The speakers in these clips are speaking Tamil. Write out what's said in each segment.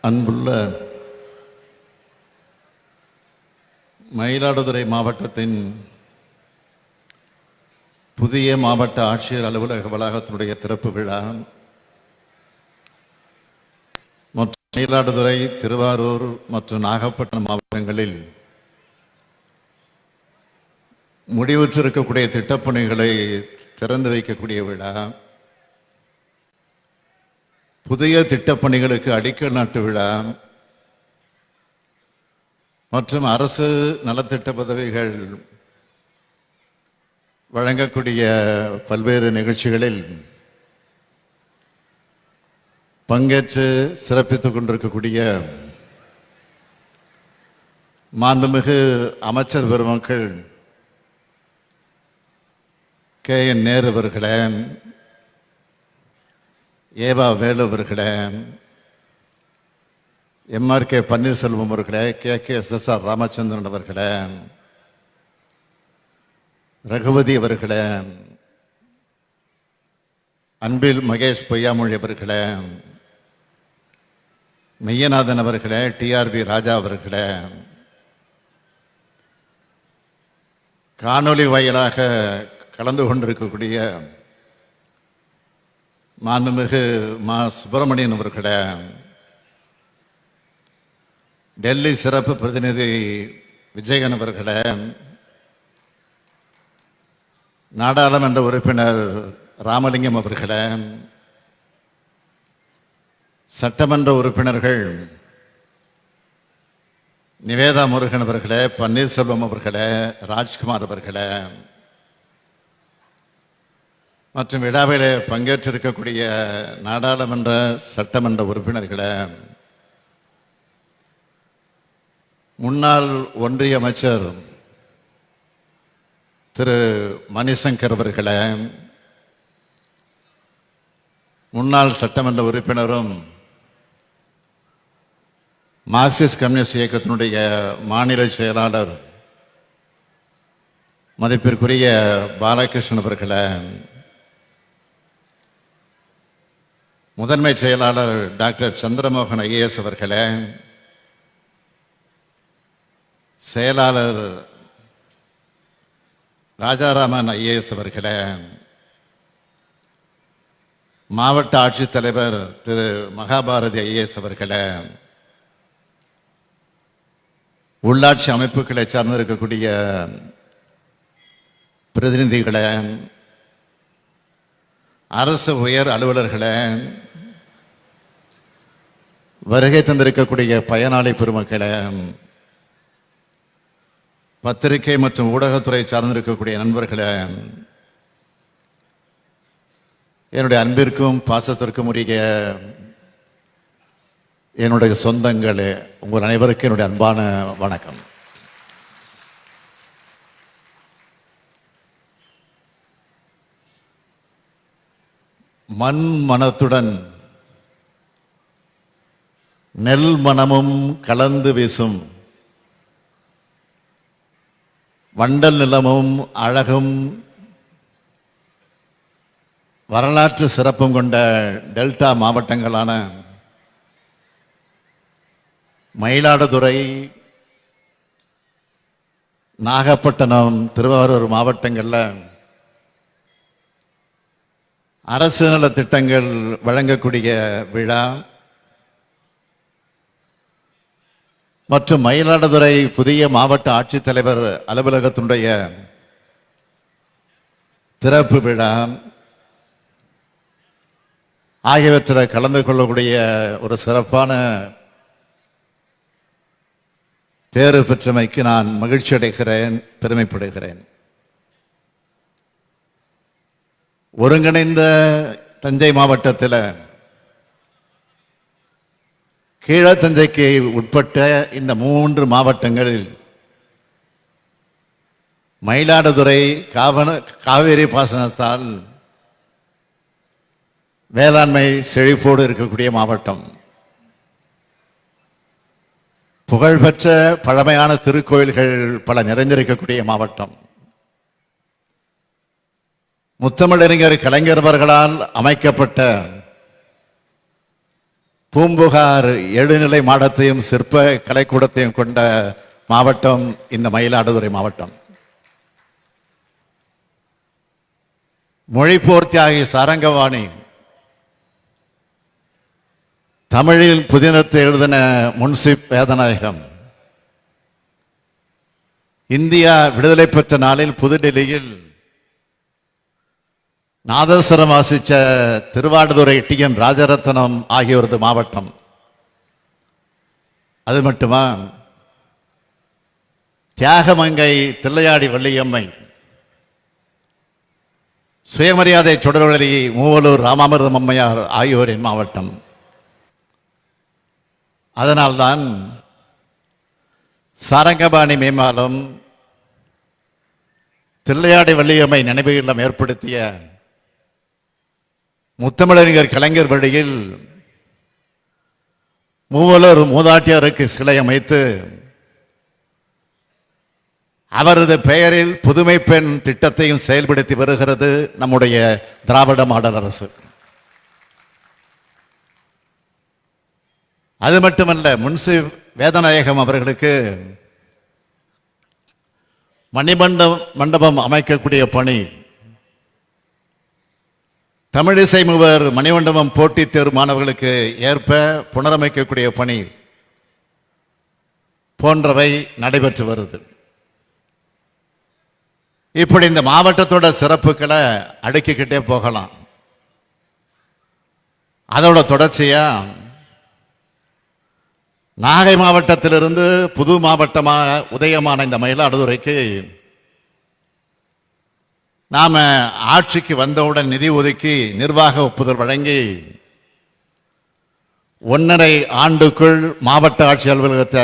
அன்புள்ள மயிலாடுதுறை மாவட்டத்தின் புதிய மாவட்ட ஆட்சியர் அலுவலக வளாகத்தினுடைய திறப்பு விழா மற்றும் மயிலாடுதுறை, திருவாரூர் மற்றும் நாகப்பட்டினம் மாவட்டங்களில் முடிவுற்றிருக்கக்கூடிய திட்டப்பணிகளை திறந்து வைக்கக்கூடிய விழா, புதிய திட்டப்பணிகளுக்கு அடிக்கல் நாட்டு விழா மற்றும் அரசு நலத்திட்ட பதவிகள் வழங்கக்கூடிய பல்வேறு நிகழ்ச்சிகளில் பங்கேற்று சிறப்பித்துக் கொண்டிருக்கக்கூடிய மாண்புமிகு அமைச்சர் பெருமக்கள் KN நேரு அவர்களே, ஏவா வேலு அவர்களே, MRK பன்னீர்செல்வம் அவர்களே, KKSSR ராமச்சந்திரன் அவர்களே, ரகுபதி அவர்களே, அன்பில் மகேஷ் பொய்யாமொழி அவர்களே, மெய்யநாதன் அவர்களே, TRB ராஜா அவர்களே, காணொளி வாயிலாக கலந்து கொண்டிருக்கக்கூடிய மாண்புமிகு மா சுப்பிரமணியன் அவர்களே, டெல்லி சிறப்பு பிரதிநிதி விஜயன் அவர்களே, நாடாளுமன்ற உறுப்பினர் ராமலிங்கம் அவர்களே, சட்டமன்ற உறுப்பினர்கள் நிவேதா முருகன் அவர்களே, பன்னீர்செல்வம் அவர்களே, ராஜ்குமார் அவர்களே மற்றும் விழாவிலே பங்கேற்றிருக்கக்கூடிய நாடாளுமன்ற சட்டமன்ற உறுப்பினர்களே, முன்னாள் ஒன்றிய அமைச்சர் திரு மணிசங்கர் அவர்களே, முன்னாள் சட்டமன்ற உறுப்பினரும் மார்க்சிஸ்ட் கம்யூனிஸ்ட் இயக்கத்தினுடைய மாநில செயலாளர் மதிப்பிற்குரிய பாலகிருஷ்ணன் அவர்களே, முதன்மை செயலாளர் டாக்டர் சந்திரமோகன் IAS அவர்களே, செயலாளர் ராஜாராமன் IAS அவர்களே, மாவட்ட ஆட்சித்தலைவர் திரு மகாபாரதி IAS அவர்களே, உள்ளாட்சி அமைப்புகளை சார்ந்திருக்கக்கூடிய பிரதிநிதிகளே, அரசு உயர் அலுவலர்களே, வருகை தந்திருக்கக்கூடிய பயனாளி பெருமக்களே, பத்திரிகை மற்றும் ஊடகத்துறை சார்ந்திருக்கக்கூடிய நண்பர்களே, என்னுடைய அன்பிற்கும் பாசத்திற்கும் உரிய என்னுடைய சொந்தங்களே, உங்கள் அனைவருக்கும் என்னுடைய அன்பான வணக்கம். மண் மனத்துடன் நெல் மனமும் கலந்து வீசும் வண்டல் நிலமும் அழகும் வரலாற்று சிறப்பும் கொண்ட டெல்டா மாவட்டங்களான மயிலாடுதுறை, நாகப்பட்டினம், திருவாரூர் மாவட்டங்களில் அரசு நல திட்டங்கள் வழங்கக்கூடிய விழா மற்றும் மயிலாடுதுறை புதிய மாவட்ட ஆட்சித்தலைவர் அலுவலகத்தினுடைய திறப்பு விழா ஆகியவற்றில் கலந்து கொள்ளக்கூடிய ஒரு சிறப்பான தேர்வு பெற்றமைக்கு நான் மகிழ்ச்சி அடைகிறேன், பெருமைப்படுகிறேன். ஒருங்கிணைந்த தஞ்சை மாவட்டத்தில் கீழத்தஞ்சைக்கு உட்பட்ட இந்த 3 மாவட்டங்களில் மயிலாடுதுறை காவேரி பாசனத்தால் வேளாண்மை செழிப்போடு இருக்கக்கூடிய மாவட்டம், புகழ்பெற்ற பழமையான திருக்கோயில்கள் பல நிறைந்திருக்கக்கூடிய மாவட்டம், முத்தமிழறிஞர் கலைஞர் அவர்களால் அமைக்கப்பட்ட பூம்புகார் எழுநிலை மாடத்தையும் சிற்ப கலைக்கூடத்தையும் கொண்ட மாவட்டம் இந்த மயிலாடுதுறை மாவட்டம். மொழிப்போர் தியாகி சாரங்கவாணி தமிழில் புதினத்தை எழுதின முன்சிப் வேதநாயகம் இந்தியா விடுதலை பெற்ற நாளில் புதுடெல்லியில் நாதஸ்வரம் வாசிச்ச திருவாடுதுறை டி.என். ராஜரத்னம் ஆகியோரது மாவட்டம். அது மட்டுமா, தியாகமங்கை தில்லையாடி வள்ளியம்மை, சுயமரியாதை சுடரொளி மூவலூர் ராமாமிர்தம் அம்மையார் ஆகியோரின் மாவட்டம். அதனால்தான் சாரங்கபாணி மேம்பாலம், தில்லையாடி வள்ளியம்மை நினைவு இல்லம் ஏற்படுத்திய முத்தமிழறிஞர் கலைஞர் வழியில் மூவலூர் மூதாட்டியாருக்கு சிலை அமைத்து அவரது பெயரில் புதுமை பெண் திட்டத்தையும் செயல்படுத்தி வருகிறது நம்முடைய திராவிட மாடல் அரசு. அது மட்டுமல்ல, முன்சிப் வேதநாயகம் அவர்களுக்கு மணிமண்டபம் அமைக்கக்கூடிய பணி, தமிழிசை மூவர் மணிமண்டபம் போட்டித் தேர்வு மாணவர்களுக்கு ஏற்ப புனரமைக்கக்கூடிய பணி போன்றவை நடைபெற்று வருது. இப்படி இந்த மாவட்டத்தோட சிறப்புகளை அடுக்கிக்கிட்டே போகலாம். அதோட தொடர்ச்சியா நாகை மாவட்டத்திலிருந்து புது மாவட்டமாக உதயமான இந்த மயிலாடுதுறைக்கு நாம ஆட்சிக்கு வந்தவுடன் நிதி ஒதுக்கி நிர்வாக ஒப்புதல் வழங்கி 1.5 ஆண்டுக்குள் மாவட்ட ஆட்சி அலுவலகத்தை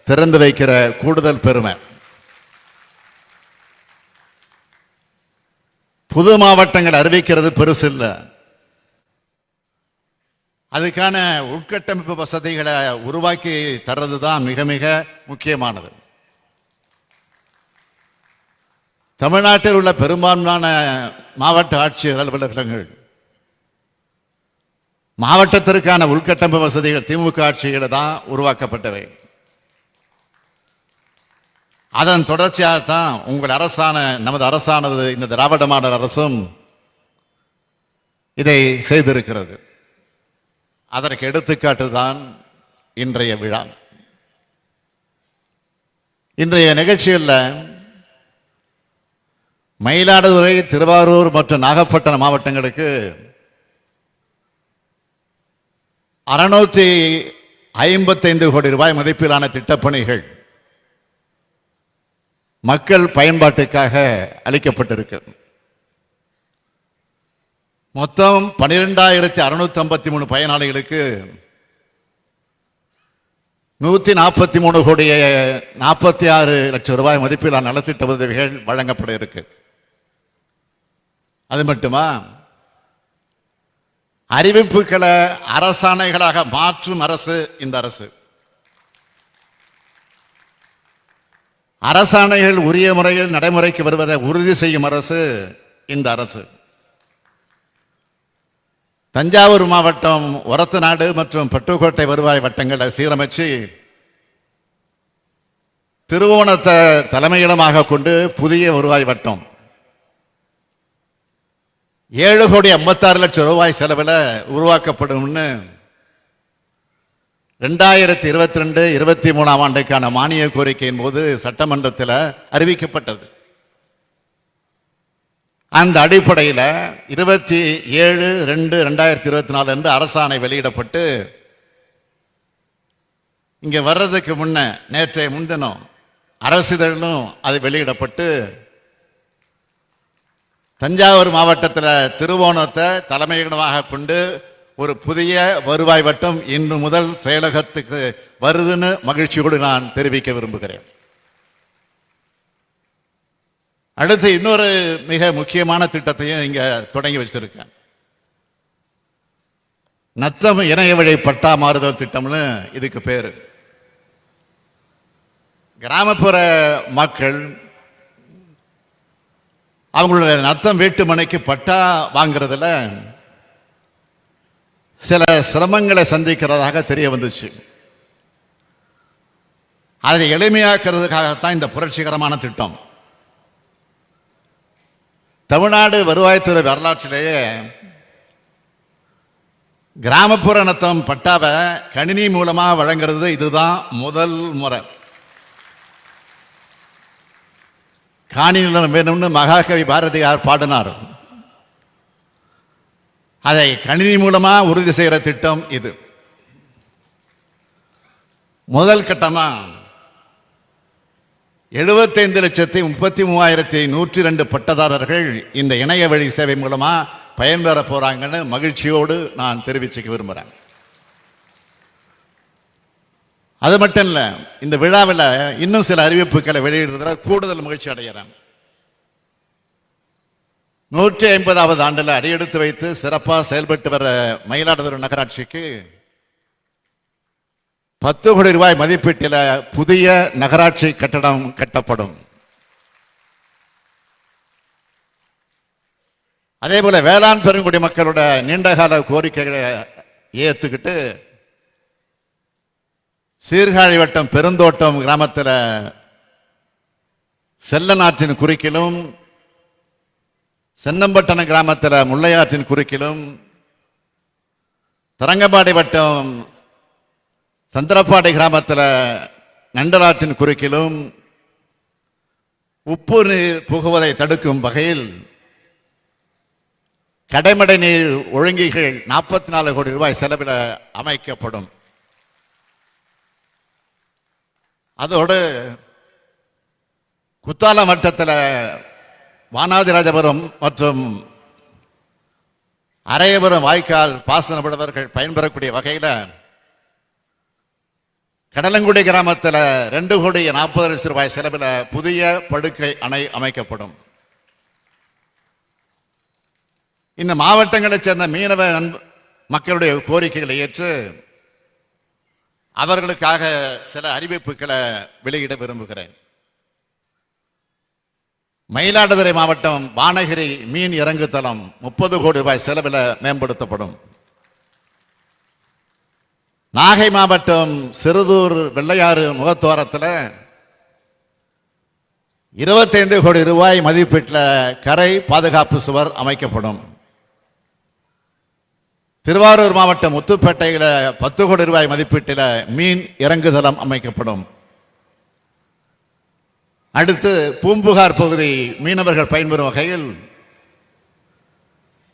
திறந்து வைக்கிற கூடுதல் பெருமை. புது மாவட்டங்கள் அறிவிக்கிறது பெருசு இல்லை, அதுக்கான உட்கட்டமைப்பு வசதிகளை உருவாக்கி தர்றது தான் மிக மிக முக்கியமானது. தமிழ்நாட்டில் உள்ள பெரும்பான்மையான மாவட்ட ஆட்சியர் அலுவலகங்கள் மாவட்டத்திற்கான உள்கட்டமைப்பு வசதிகள் திமுக ஆட்சியில் தான் உருவாக்கப்பட்டவை. அதன் தொடர்ச்சியாகத்தான் உங்கள் அரசான நமது அரசானது இந்த திராவிட மாடல் அரசும் இதை செய்திருக்கிறது. அதற்கு எடுத்துக்காட்டுதான் இன்றைய விழா. இன்றைய நிகழ்ச்சியில் மயிலாடுதுறை, திருவாரூர் மற்றும் நாகப்பட்டினம் மாவட்டங்களுக்கு 655 கோடி ரூபாய் மதிப்பிலான திட்டப்பணிகள் மக்கள் பயன்பாட்டுக்காக அளிக்கப்பட்டிருக்கு. மொத்தம் 12,653 பயனாளிகளுக்கு 143 கோடி 46 லட்சம் ரூபாய் மதிப்பிலான நலத்திட்ட உதவிகள் வழங்கப்பட இருக்கு. அது மட்டுமா, அறிவிப்புகளை அரசாணைகளாக மாற்றும் அரசு இந்த அரசு. அரசாணைகள் உரிய முறையில் நடைமுறைக்கு வருவதை உறுதி செய்யும் அரசு இந்த அரசு. தஞ்சாவூர் மாவட்டம் ஒரத்தநாடு மற்றும் பட்டுக்கோட்டை வருவாய் வட்டங்களை சீரமைச்சு திருவோணத்தை தலைமையிடமாக கொண்டு புதிய வருவாய் வட்டம் 7 கோடி 56 லட்சம் ரூபாய் செலவில் உருவாக்கப்படும்னு 2022-23 ஆண்டுக்கான மானிய கோரிக்கையின் போது சட்டமன்றத்தில் அறிவிக்கப்பட்டது. அந்த அடிப்படையில் 27/2/2024 அன்று அரசாணை வெளியிடப்பட்டு இங்க வர்றதுக்கு முன்ன நேற்றைய முன்தினம் அரசிதழும் அது வெளியிடப்பட்டு தஞ்சாவூர் மாவட்டத்தில் திருவோணத்தை தலைமையிடமாக கொண்டு ஒரு புதிய வருவாய் வட்டம் இன்று முதல் செயலகத்துக்கு வருதுன்னு மகிழ்ச்சியோடு நான் தெரிவிக்க விரும்புகிறேன். அடுத்து இன்னொரு மிக முக்கியமான திட்டத்தையும் இங்க தொடங்கி வச்சிருக்கேன். நத்தம் இணைய வழி பட்டா மாறுதல் திட்டம்னு இதுக்கு பேரு. கிராமப்புற மக்கள் அவங்களுடைய நத்தம் வீட்டு மனைக்கு பட்டா வாங்குறதுல சில சிரமங்களை சந்திக்கிறதாக தெரிய வந்துச்சு. அதை எளிமையாக்குறதுக்காகத்தான் இந்த புரட்சிகரமான திட்டம். தமிழ்நாடு வருவாய்த்துறை வரலாற்றிலேயே கிராமப்புற நத்தம் பட்டாவை கணினி மூலமாக வழங்குறது இதுதான் முதல் முறை. காணி நிலம் வேணும்னு மகாகவி பாரதியார் பாடினார். அதை கணினி மூலமா உறுதி செய்கிற திட்டம் இது. முதல் கட்டமா 75,33,102 பட்டதாரர்கள் இந்த இணைய வழி சேவை மூலமா பயன்பெற போறாங்கன்னு மகிழ்ச்சியோடு நான் தெரிவிச்சுக்க விரும்புகிறேன். அது மட்டும் இல்லை, இந்த விழாவில் இன்னும் சில அறிவிப்புகளை வெளியிடுறதுல கூடுதல் மகிழ்ச்சி அடைகிறேன். 150வது ஆண்டில் அடியெடுத்து வைத்து சிறப்பாக செயல்பட்டு வர மயிலாடுதுறை நகராட்சிக்கு 10 கோடி ரூபாய் மதிப்பீட்டில் புதிய நகராட்சி கட்டடம் கட்டப்படும். அதே போல வேளாண் பெருங்குடி மக்களோட நீண்டகால கோரிக்கைகளை ஏற்றுக்கிட்டு சீர்காழி வட்டம் பெருந்தோட்டம் கிராமத்தில் செல்லநாற்றின் குறுக்கிலும், சென்னம்பட்டணம் கிராமத்தில் முல்லையாற்றின் குறுக்கிலும், தரங்கம்பாடி வட்டம் சந்திரப்பாடி கிராமத்தில் நண்டலாற்றின் குறுக்கிலும் உப்பு நீர் புகுவதை தடுக்கும் வகையில் கடைமடை நீர் ஒழுங்கிகள் 44 கோடி ரூபாய் செலவில் அமைக்கப்படும். அதோடு குத்தாலம் வட்டத்தில் வானாதிராஜபுரம் மற்றும் அரையபுரம் வாய்க்கால் பாசன விடுவர்கள் பயன்பெறக்கூடிய வகையில் கடலங்குடி கிராமத்தில் 2 கோடி 40 லட்சம் ரூபாய் செலவில் புதிய படுக்கை அணை அமைக்கப்படும். இந்த மாவட்டங்களைச் சேர்ந்த மீனவ மக்களுடைய கோரிக்கைகளை ஏற்று அவர்களுக்காக சில அறிவிப்புகளை வெளியிட விரும்புகிறேன். மயிலாடுதுறை மாவட்டம் வானகிரி மீன் இறங்கு தளம் 30 கோடி ரூபாய் செலவில் மேம்படுத்தப்படும். நாகை மாவட்டம் சிறுதூர் வெள்ளையாறு முகத்துவாரத்தில் 25 கோடி ரூபாய் மதிப்பீட்டில் கரை பாதுகாப்பு சுவர் அமைக்கப்படும். திருவாரூர் மாவட்டம் முத்துப்பேட்டையில் 10 கோடி ரூபாய் மதிப்பீட்டில் மீன் இறங்குதளம் அமைக்கப்படும். அடுத்து பூம்புகார் பகுதி மீனவர்கள் பயன்பெறும் வகையில்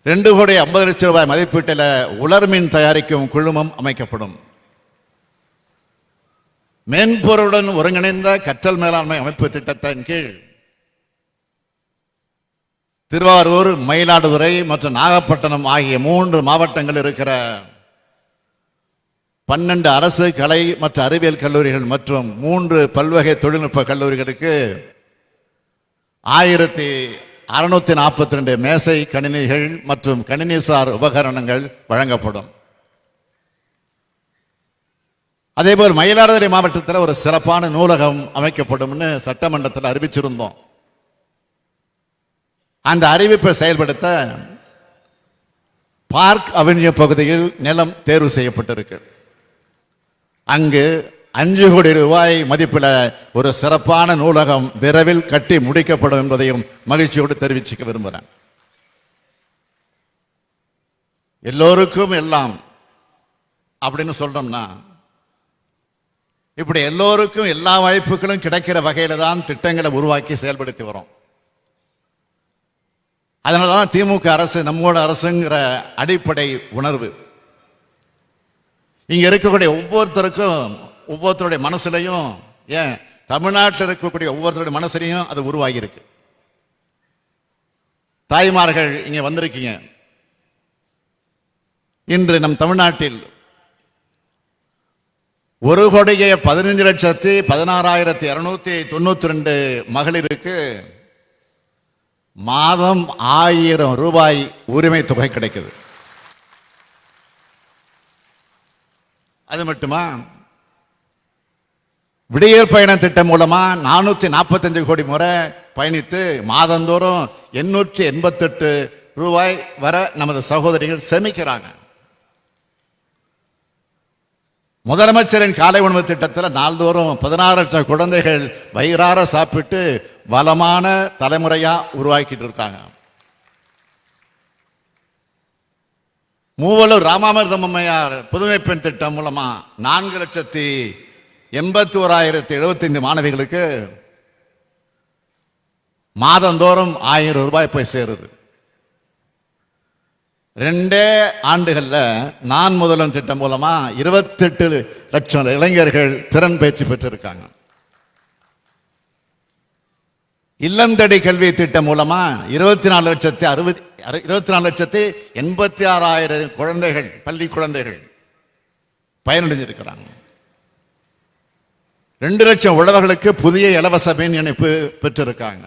2 கோடி 50 லட்சம் ரூபாய் மதிப்பீட்டில் உலர் மீன் தயாரிக்கும் குழுமம் அமைக்கப்படும். மென்பொருளுடன் ஒருங்கிணைந்த கற்றல் மேலாண்மை அமைப்பு திட்டத்தின் கீழ் திருவாரூர், மயிலாடுதுறை மற்றும் நாகப்பட்டினம் ஆகிய 3 மாவட்டங்கள் இருக்கிற 12 அரசு கலை மற்றும் அறிவியல் கல்லூரிகள் மற்றும் 3 பல்வகை தொழில்நுட்ப கல்லூரிகளுக்கு 1642 மேசை கணினிகள் மற்றும் கணினிசார் உபகரணங்கள் வழங்கப்படும். அதேபோல் மயிலாடுதுறை மாவட்டத்தில் ஒரு சிறப்பான நூலகம் அமைக்கப்படும் சட்டமன்றத்தில் அறிவிச்சிருந்தோம். அந்த அறிவிப்பை செயல்படுத்த பார்க் அவென்யூ பகுதியில் நிலம் தேர்வு செய்யப்பட்டிருக்கு. அங்கு 5 கோடி ரூபாய் மதிப்பில் ஒரு சிறப்பான நூலகம் விரைவில் கட்டி முடிக்கப்படும் என்பதையும் மகிழ்ச்சியோடு தெரிவிச்சுக்க விரும்புகிறேன். எல்லோருக்கும் எல்லாம் அப்படின்னு சொல்றோம்னா, இப்படி எல்லோருக்கும் எல்லா வாய்ப்புகளும் கிடைக்கிற வகையில தான் திட்டங்களை உருவாக்கி செயல்படுத்தி வரோம். அதனாலதான் திமுக அரசு நம்மோட அரசுங்கிற அடிப்படை உணர்வு இங்க இருக்கக்கூடிய ஒவ்வொருத்தருடைய மனசுலையும், ஏன் தமிழ்நாட்டில் இருக்கக்கூடிய ஒவ்வொருத்தருடைய மனசுலையும் அது உருவாகி இருக்கு. தாய்மார்கள் இங்க வந்திருக்கீங்க. இன்று நம் தமிழ்நாட்டில் 1,15,16,292 மகளிருக்கு மாதம் 1000 ரூபாய் உரிமை தொகை கிடைக்குது. அது மட்டுமா, விடியல் பயண திட்டம் மூலமா 445 கோடி முறை பயணித்து மாதந்தோறும் 888 ரூபாய் வர நமது சகோதரிகள் சேமிக்கிறாங்க. முதலமைச்சரின் காலை உணவு திட்டத்தில் நாள்தோறும் 16 லட்சம் குழந்தைகள் வயிறார சாப்பிட்டு வளமான தலைமுறையா உருவாக்கிட்டு இருக்காங்க. மூவலூர் ராமாமிர்தம் அம்மையார் புதுமை பெண் திட்டம் மூலமா 4,81,075 மாணவிகளுக்கு மாதந்தோறும் 1000 ரூபாய் போய் சேருது. 2 ஆண்டுகள்ல நான் முதல்வன் திட்டம் மூலமா 28 லட்சம் இளைஞர்கள் திறன் பயிற்சி பெற்றிருக்காங்க. இல்லம் தேடி கல்வி திட்டம் மூலமா 24,86,086 குழந்தைகள், பள்ளி குழந்தைகள் பயனடைஞ்சிருக்கிறாங்க. 2 லட்சம் உழவர்களுக்கு புதிய இலவச மின் இணைப்பு பெற்றிருக்காங்க.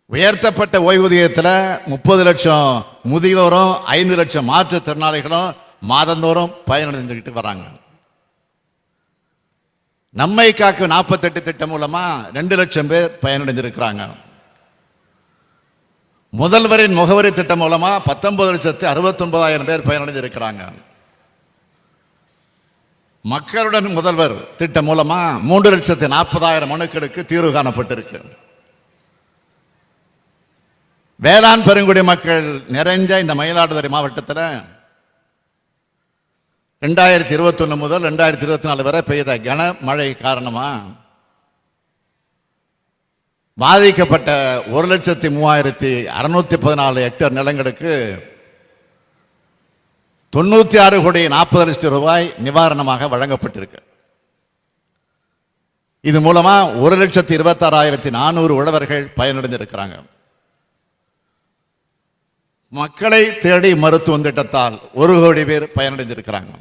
உயர்த்தப்பட்ட ஓய்வூதியத்தில் 30 லட்சம் முதியோரும் 5 லட்சம் மாற்றுத்திறனாளிகளும் மாதந்தோறும் பயனடைஞ்சுக்கிட்டு வராங்க. நம்மை காக்கு 48 திட்டம் மூலமா 2 லட்சம் பேர் பயனடைஞ்சிருக்கிறாங்க. முதல்வரின் முகவரி திட்டம் மூலமா 19,69,000 பேர் பயனடைஞ்சிருக்கிறாங்க. மக்களுடன் முதல்வர் திட்டம் மூலமா 3,40,000 மனுக்களுக்கு தீர்வு காணப்பட்டிருக்கு. வேளாண் பெருங்குடி மக்கள் நிறைஞ்ச இந்த மயிலாடுதுறை மாவட்டத்தில் 2021 முதல் 2024 வரை பெய்த கனமழை காரணமா பாதிக்கப்பட்ட 1,03,614 ஹெக்டேர் நிலங்களுக்கு 96,40,00,000 ரூபாய் நிவாரணமாக வழங்கப்பட்டிருக்கு. இது மூலமா 1,26,400 உழவர்கள் பயனடைந்திருக்கிறாங்க. மக்களை தேடி மருத்துவம் திட்டத்தால் 1 கோடி பேர் பயனடைந்திருக்கிறாங்க.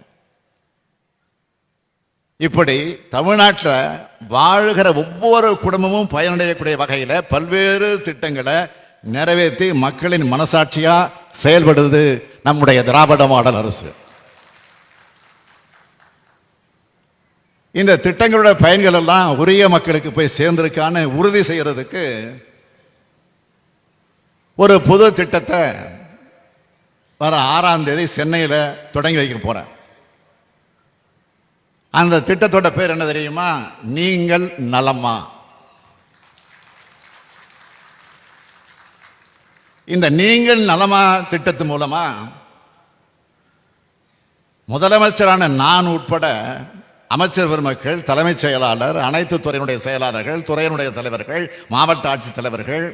இப்படி தமிழ்நாட்டில் வாழ்கிற ஒவ்வொரு குடும்பமும் பயனடையக்கூடிய வகையில் பல்வேறு திட்டங்களை நிறைவேற்றி மக்களின் மனசாட்சியா செயல்படுது நம்முடைய திராவிட மாடல் அரசு. இந்த திட்டங்களுடைய பயன்கள் எல்லாம் உரிய மக்களுக்கு போய் சேர்ந்திருக்கான்னு உறுதி செய்யறதுக்கு ஒரு புது திட்டத்தை வர 6ஆம் தேதி சென்னையில் தொடங்கி வைக்க போறேன். அந்த திட்டத்தோட பேர் என்ன தெரியுமா? நீங்கள் நலமா. இந்த நீங்கள் நலமா திட்டத்து மூலமா முதலமைச்சரான நான் உட்பட அமைச்சர் பெருமக்கள், தலைமைச் செயலாளர், அனைத்து துறையினுடைய செயலாளர்கள், துறையினுடைய தலைவர்கள், மாவட்ட ஆட்சித் தலைவர்கள்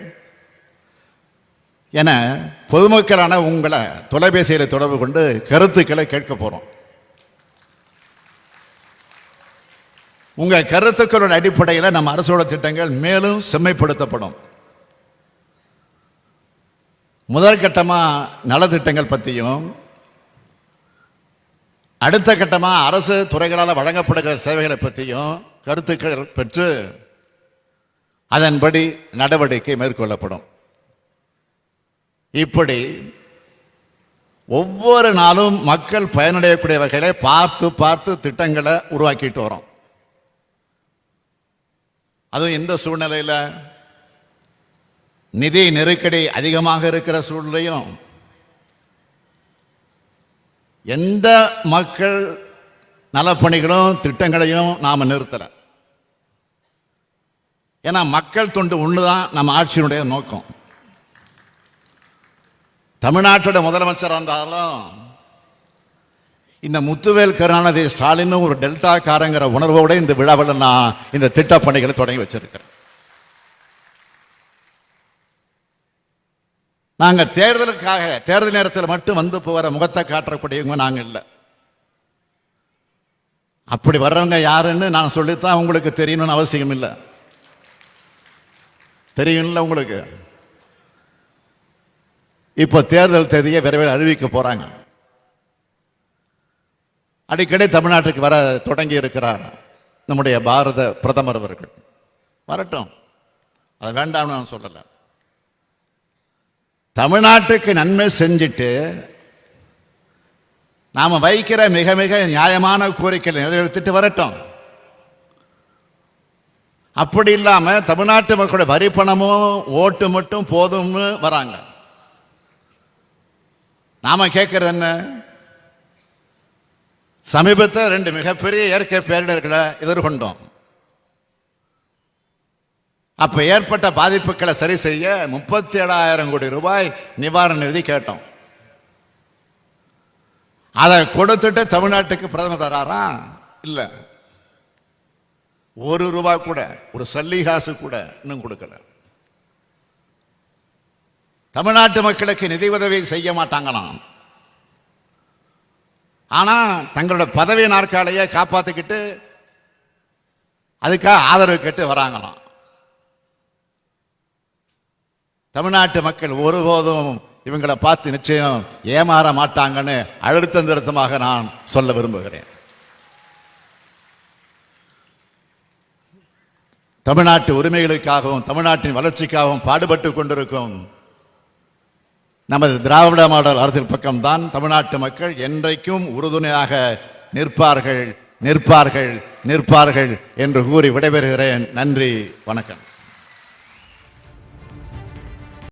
என பொதுமக்களான உங்களை தொலைபேசியில் தொடர்பு கொண்டு கருத்துக்களை கேட்க போறோம். உங்க கருத்துக்களோட அடிப்படையில் நம்ம அரசோட திட்டங்கள் மேலும் செம்மைப்படுத்தப்படும். முதற்கட்டமா நலத்திட்டங்கள் பற்றியும், அடுத்த கட்டமா அரசு துறைகளால் வழங்கப்படுகிற சேவைகளை பற்றியும் கருத்துக்கள் பெற்று அதன்படி நடவடிக்கை மேற்கொள்ளப்படும். இப்படி ஒவ்வொரு நாளும் மக்கள் பயனடையக்கூடிய வகையில பார்த்து பார்த்து திட்டங்களை உருவாக்கிட்டு வரோம். அதுவும் இந்த சூழ்நிலையில் நிதி நெருக்கடி அதிகமாக இருக்கிற சூழ்நிலையும் எந்த மக்கள் நலப்பணிகளும் திட்டங்களையும் நாம் நிறுத்தலை. ஏன்னா மக்கள் தொண்டு ஒண்ணுதான் நம்ம ஆட்சியினுடைய நோக்கம். தமிழ்நாட்டோட முதலமைச்சராக இருந்தாலும் இந்த முத்துவேல் கருணாநிதி ஸ்டாலின் ஒரு டெல்டா காரங்கிற உணர்வோட இந்த விழாவில் நான் இந்த திட்ட பணிகளை தொடங்கி வச்சிருக்கிறேன். நாங்க தேர்தலுக்காக தேர்தல் நேரத்தில் மட்டும் வந்து போகிற முகத்தை காட்டக்கூடியவங்க நாங்க இல்லை. அப்படி வர்றவங்க யாருன்னு நான் சொல்லித்தான் உங்களுக்கு தெரியணும்னு அவசியம் இல்லை. தெரியும்ல உங்களுக்கு. இப்போ தேர்தல் தேதியை விரைவில் அறிவிக்க போறாங்க. அடிக்கடி தமிழ்நாட்டுக்கு வர தொடங்கி இருக்கிறார் நம்முடைய பாரத பிரதமர் அவர்கள். வரட்டும், அது வேண்டாம்னு நான் சொல்லலை. தமிழ்நாட்டுக்கு நன்மை செஞ்சுட்டு நாம வைக்கிற மிக மிக நியாயமான கோரிக்கைகளை நிறைவேற்றிட்டு வரட்டும். அப்படி இல்லாம தமிழ்நாட்டு மக்களோட வரி பணமும் ஓட்டு மட்டும் போதும்னு வராங்க. நாம கேட்கறது என்ன? சமீபத்தில் 2 மிகப்பெரிய இயற்கை பேரிடர்களை எதிர்கொண்டோம். அப்ப ஏற்பட்ட பாதிப்புகளை சரி செய்ய 37,000 கோடி ரூபாய் நிவாரண நிதி கேட்டோம். அதை கொடுத்துட்டு தமிழ்நாட்டுக்கு பிரதமர் வராரா? இல்ல, ₹1 கூட, ஒரு சல்லிகாசு கூட இன்னும் கொடுக்கல. தமிழ்நாட்டு மக்களுக்கு நிதி உதவி செய்ய மாட்டாங்களாம். ஆனா தங்களோட பதவி நாற்காலியை காப்பாத்திக்கிட்டு அதுக்காக ஆதரவு கேட்டு வராங்களாம். தமிழ்நாட்டு மக்கள் ஒருபோதும் இவங்களை பார்த்து நிச்சயம் ஏமாற மாட்டாங்கன்னு அழுத்தம் திருத்தமாக நான் சொல்ல விரும்புகிறேன். தமிழ்நாட்டு உரிமைகளுக்காகவும் தமிழ்நாட்டின் வளர்ச்சிக்காகவும் பாடுபட்டு கொண்டிருக்கும் நமது திராவிட மாடல் அரசியல் பக்கம்தான் தமிழ்நாட்டு மக்கள் என்றைக்கும் உறுதுணையாக நிற்பார்கள் நிற்பார்கள் நிற்பார்கள் என்று கூறி விடைபெறுகிறேன். நன்றி, வணக்கம்.